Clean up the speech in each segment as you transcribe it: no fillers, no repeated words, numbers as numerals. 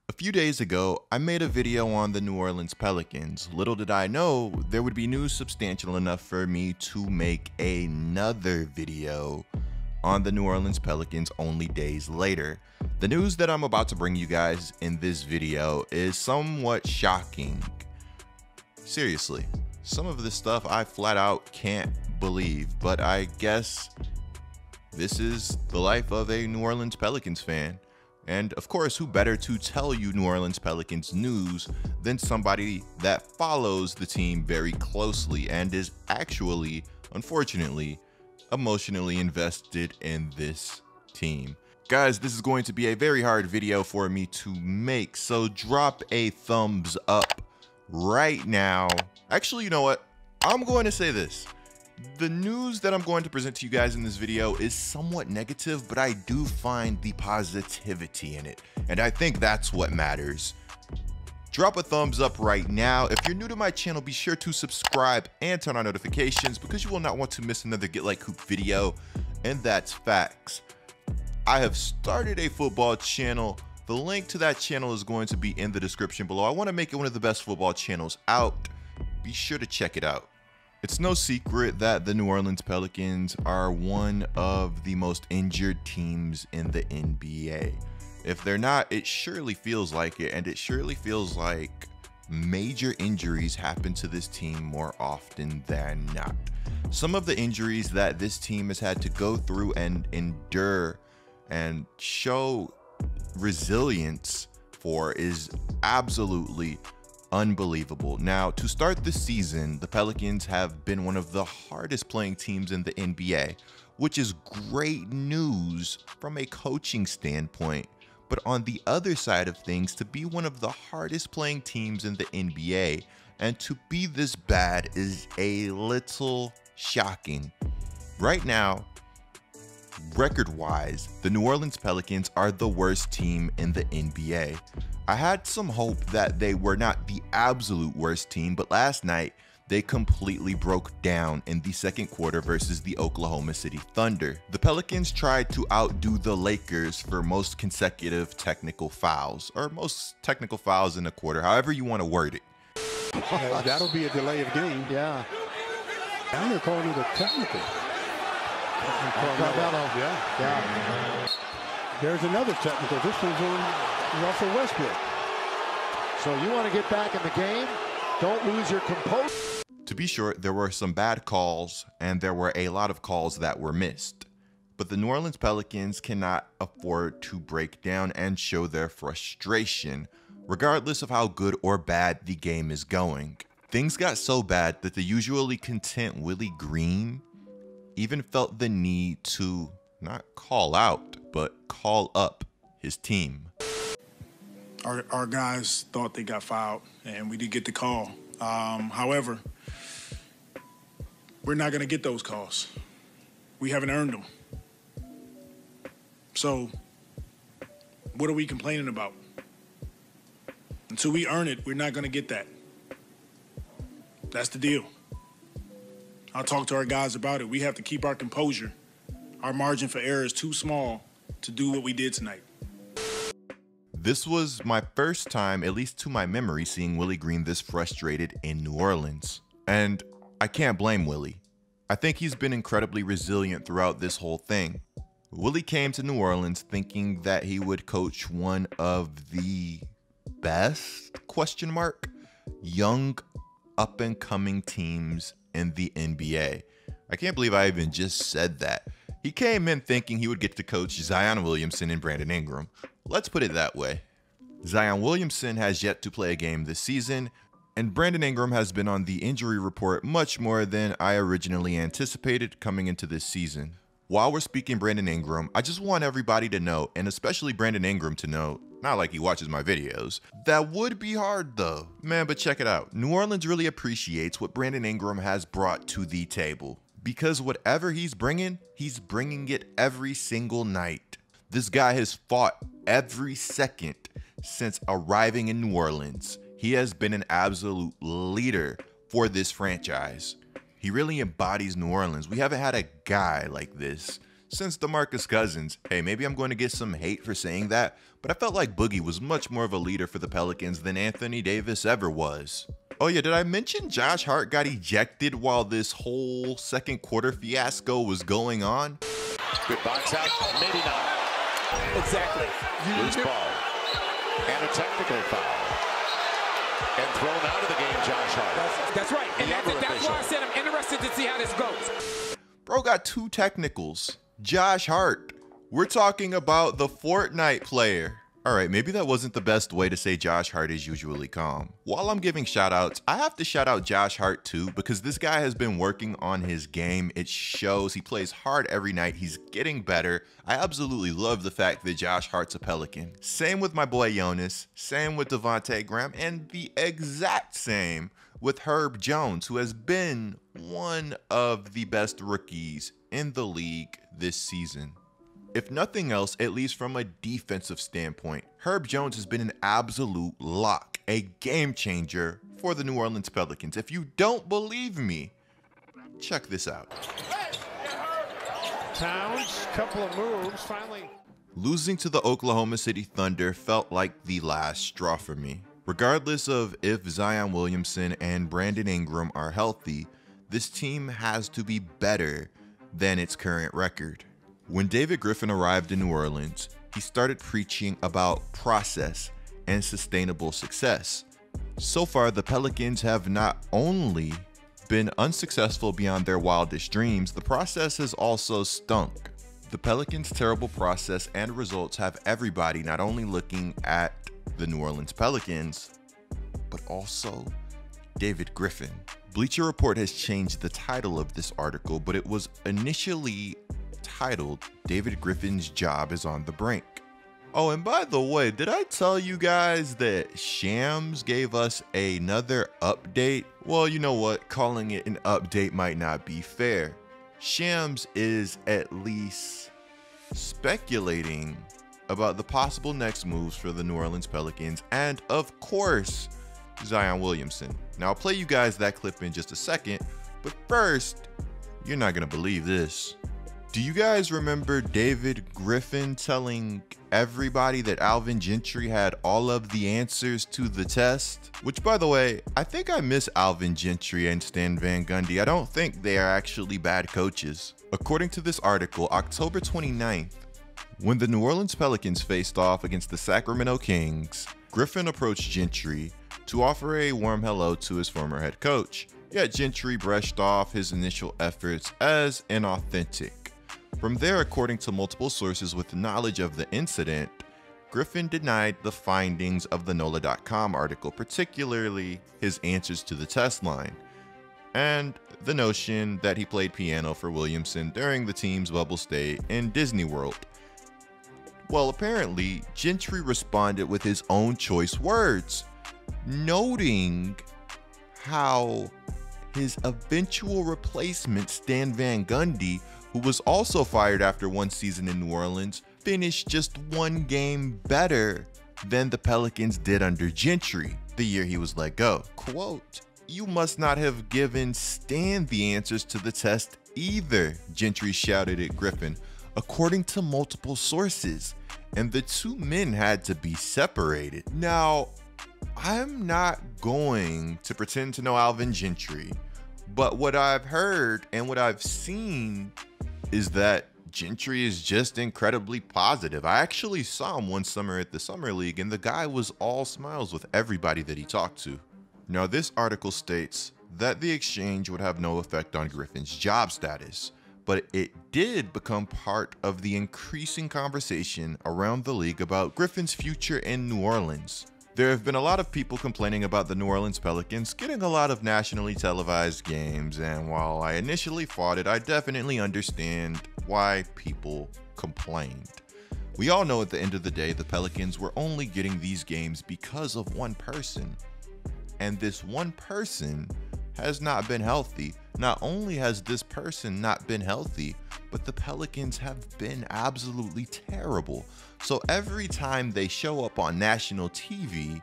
A few days ago, I made a video on the New Orleans Pelicans. Little did I know there would be news substantial enough for me to make another video on the New Orleans Pelicans only days later. The news that I'm about to bring you guys in this video is somewhat shocking. Seriously, some of this stuff I flat out can't believe, but I guess this is the life of a New Orleans Pelicans fan. And of course, who better to tell you New Orleans Pelicans news than somebody that follows the team very closely and is actually, unfortunately, emotionally invested in this team. Guys, this is going to be a very hard video for me to make, so drop a thumbs up right now. Actually, you know what? I'm going to say this. The news that I'm going to present to you guys in this video is somewhat negative, but I do find the positivity in it, and I think that's what matters. Drop a thumbs up right now. If you're new to my channel, be sure to subscribe and turn on notifications because you will not want to miss another Get Like Hoop video, and that's facts. I have started a football channel. The link to that channel is going to be in the description below. I want to make it one of the best football channels out. Be sure to check it out. It's no secret that the New Orleans Pelicans are one of the most injured teams in the NBA. If they're not, it surely feels like it, and it surely feels like major injuries happen to this team more often than not. Some of the injuries that this team has had to go through and endure and show resilience for is absolutely unbelievable. Now, to start the season, the Pelicans have been one of the hardest playing teams in the NBA, which is great news from a coaching standpoint. But on the other side of things, to be one of the hardest playing teams in the NBA and to be this bad is a little shocking. Right now, record-wise, the New Orleans Pelicans are the worst team in the NBA. I had some hope that they were not the absolute worst team, but last night they completely broke down in the second quarter versus the Oklahoma City Thunder. The Pelicans tried to outdo the Lakers for most consecutive technical fouls, or most technical fouls in a quarter, however you want to word it. That'll be a delay of game. Yeah. Now they're calling it a technical. Yeah. There's another technical. This one's on Russell Westbrook. So you want to get back in the game? Don't lose your composure. To be sure, there were some bad calls and there were a lot of calls that were missed. But the New Orleans Pelicans cannot afford to break down and show their frustration, regardless of how good or bad the game is going. Things got so bad that the usually content Willie Green even felt the need to not call out, but call up his team. Our guys thought they got fouled, and we did get the call. However, we're not going to get those calls. We haven't earned them. So what are we complaining about? Until we earn it, we're not going to get that. That's the deal. I'll talk to our guys about it. We have to keep our composure. Our margin for error is too small to do what we did tonight. This was my first time, at least to my memory, seeing Willie Green this frustrated in New Orleans. And I can't blame Willie. I think he's been incredibly resilient throughout this whole thing. Willie came to New Orleans thinking that he would coach one of the best, young up-and-coming teams in the NBA. I can't believe I even just said that. He came in thinking he would get to coach Zion Williamson and Brandon Ingram. Let's put it that way. Zion Williamson has yet to play a game this season, and Brandon Ingram has been on the injury report much more than I originally anticipated coming into this season. While we're speaking Brandon Ingram, I just want everybody to know, and especially Brandon Ingram to know, not like he watches my videos, that would be hard though. Man, but check it out. New Orleans really appreciates what Brandon Ingram has brought to the table, because whatever he's bringing it every single night. This guy has fought every second since arriving in New Orleans. He has been an absolute leader for this franchise. He really embodies New Orleans. We haven't had a guy like this since DeMarcus Cousins. Hey, maybe I'm going to get some hate for saying that, but I felt like Boogie was much more of a leader for the Pelicans than Anthony Davis ever was. Oh yeah, did I mention Josh Hart got ejected while this whole second quarter fiasco was going on? Good box out, maybe not. Exactly. Loose ball. And a technical foul. And thrown out of the game, Josh Hart. That's right. And that's why I said I'm interested to see how this goes. Bro got 2 technicals. Josh Hart. We're talking about the Fortnite player. Alright, maybe that wasn't the best way to say Josh Hart is usually calm. While I'm giving shout outs, I have to shout out Josh Hart too, because this guy has been working on his game. It shows. He plays hard every night. He's getting better. I absolutely love the fact that Josh Hart's a Pelican. Same with my boy Jonas, same with Devontae Graham, and the exact same with Herb Jones, who has been one of the best rookies in the league this season. If nothing else, at least from a defensive standpoint, Herb Jones has been an absolute lock, a game changer for the New Orleans Pelicans. If you don't believe me, check this out. Towns, couple of moves, finally. Losing to the Oklahoma City Thunder felt like the last straw for me. Regardless of if Zion Williamson and Brandon Ingram are healthy, this team has to be better than its current record. When David Griffin arrived in New Orleans, he started preaching about process and sustainable success. So far, the Pelicans have not only been unsuccessful beyond their wildest dreams, the process has also stunk. The Pelicans' terrible process and results have everybody not only looking at the New Orleans Pelicans, but also David Griffin. Bleacher Report has changed the title of this article, but it was initially titled David Griffin's Job is on the Brink. Oh, and by the way, did I tell you guys that Shams gave us another update? Well, you know what? Calling it an update might not be fair. Shams is at least speculating about the possible next moves for the New Orleans Pelicans and, of course, Zion Williamson. Now, I'll play you guys that clip in just a second, but first, you're not going to believe this. Do you guys remember David Griffin telling everybody that Alvin Gentry had all of the answers to the test? Which, by the way, I think I miss Alvin Gentry and Stan Van Gundy. I don't think they are actually bad coaches. According to this article, October 29th, when the New Orleans Pelicans faced off against the Sacramento Kings, Griffin approached Gentry to offer a warm hello to his former head coach. Yet Gentry brushed off his initial efforts as inauthentic. From there, according to multiple sources with knowledge of the incident, Griffin denied the findings of the NOLA.com article, particularly his answers to the test line, and the notion that he played piano for Williamson during the team's bubble stay in Disney World. Well, apparently, Gentry responded with his own choice words, noting how his eventual replacement, Stan Van Gundy, who was also fired after one season in New Orleans, finished just one game better than the Pelicans did under Gentry the year he was let go. Quote, "You must not have given Stan the answers to the test either," Gentry shouted at Griffin, according to multiple sources, and the two men had to be separated. Now, I'm not going to pretend to know Alvin Gentry, but what I've heard and what I've seen is that Gentry is just incredibly positive. I actually saw him one summer at the Summer League, and the guy was all smiles with everybody that he talked to. Now, this article states that the exchange would have no effect on Griffin's job status, but it did become part of the increasing conversation around the league about Griffin's future in New Orleans. There have been a lot of people complaining about the New Orleans Pelicans getting a lot of nationally televised games, and while I initially fought it, I definitely understand why people complained. We all know at the end of the day, the Pelicans were only getting these games because of one person, and this one person has not been healthy. Not only has this person not been healthy, but the Pelicans have been absolutely terrible. So every time they show up on national TV,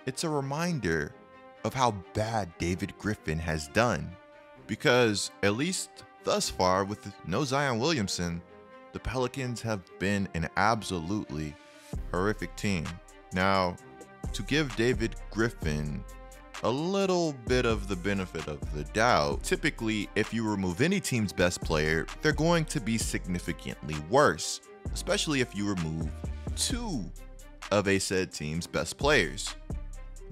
it's a reminder of how bad David Griffin has done. Because at least thus far, with no Zion Williamson, the the Pelicans have been an absolutely horrific team. Now, to give David Griffin a little bit of the benefit of the doubt, typically if you remove any team's best player, they're going to be significantly worse, especially if you remove two of a said team's best players.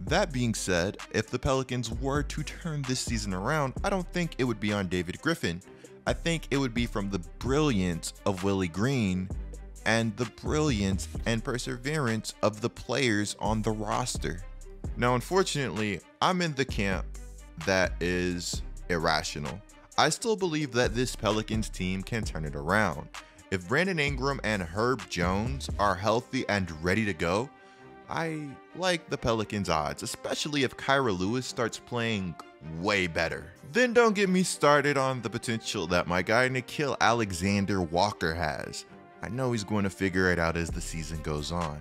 That being said, if the Pelicans were to turn this season around, I don't think it would be on David Griffin. I think it would be from the brilliance of Willie Green and the brilliance and perseverance of the players on the roster. Now, unfortunately, I'm in the camp that is irrational. I still believe that this Pelicans team can turn it around. If Brandon Ingram and Herb Jones are healthy and ready to go, I like the Pelicans' odds, especially if Kyra Lewis starts playing way better. Then don't get me started on the potential that my guy Nickeil Alexander-Walker has. I know he's going to figure it out as the season goes on.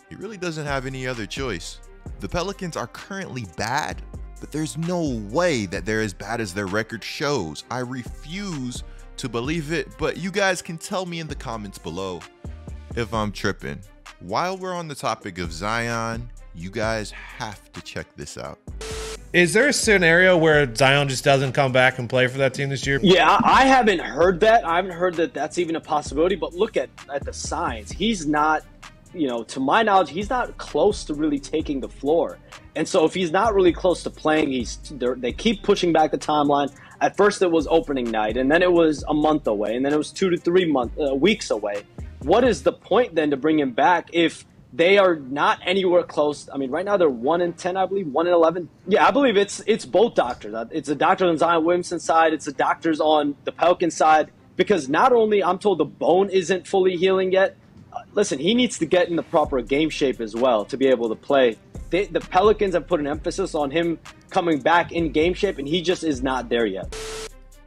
He really doesn't have any other choice. The Pelicans are currently bad, but there's no way that they're as bad as their record shows. I refuse to believe it, but you guys can tell me in the comments below if I'm tripping. While we're on the topic of Zion, you guys have to check this out. Is there a scenario where Zion just doesn't come back and play for that team this year? Yeah, I haven't heard that. I haven't heard that that's even a possibility, but look at the signs. He's not, you know, to my knowledge, he's not close to really taking the floor. And so if he's not really close to playing, they keep pushing back the timeline. At first it was opening night, and then it was a month away, and then it was 2 to 3 weeks away. What is the point then to bring him back if they are not anywhere close? I mean, right now they're 1-10, I believe, 1-11. Yeah, I believe it's both doctors. It's the doctors on Zion Williamson's side. It's the doctors on the Pelicans side, because not only I'm told the bone isn't fully healing yet. Listen, he needs to get in the proper game shape as well to be able to play. The Pelicans have put an emphasis on him coming back in game shape, and he just is not there yet.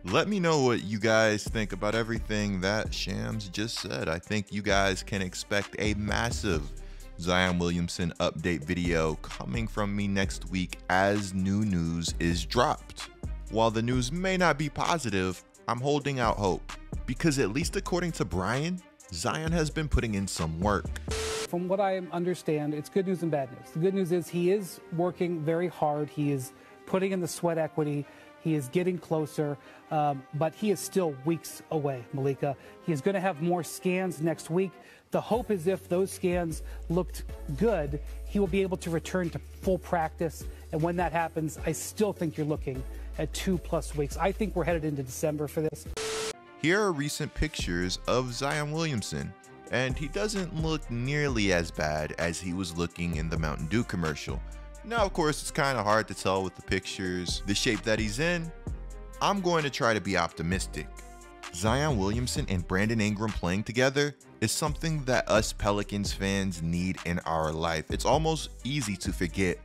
Let me know what you guys think about everything that Shams just said. I think you guys can expect a massive Zion Williamson update video coming from me next week as new news is dropped. While the news may not be positive, I'm holding out hope, because at least according to Brian, Zion has been putting in some work. From what I understand, it's good news and bad news. The good news is he is working very hard. He is putting in the sweat equity. He is getting closer, but he is still weeks away, Malika. He is going to have more scans next week. The hope is if those scans looked good, he will be able to return to full practice. And when that happens, I still think you're looking at 2+ weeks. I think we're headed into December for this. Here are recent pictures of Zion Williamson, and he doesn't look nearly as bad as he was looking in the Mountain Dew commercial. Now, of course, it's kind of hard to tell with the pictures the shape that he's in. I'm going to try to be optimistic. Zion Williamson and Brandon Ingram playing together is something that us Pelicans fans need in our life. It's almost easy to forget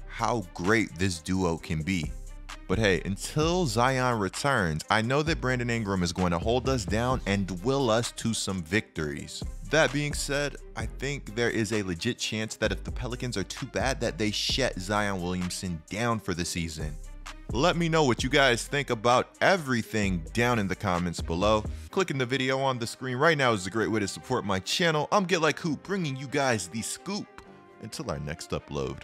how great this duo can be. But hey, until Zion returns, I know that Brandon Ingram is going to hold us down and will us to some victories. That being said, I think there is a legit chance that if the Pelicans are too bad, that they shut Zion Williamson down for the season. Let me know what you guys think about everything down in the comments below. Clicking the video on the screen right now is a great way to support my channel. I'm Get Like Hoop, bringing you guys the scoop until our next upload.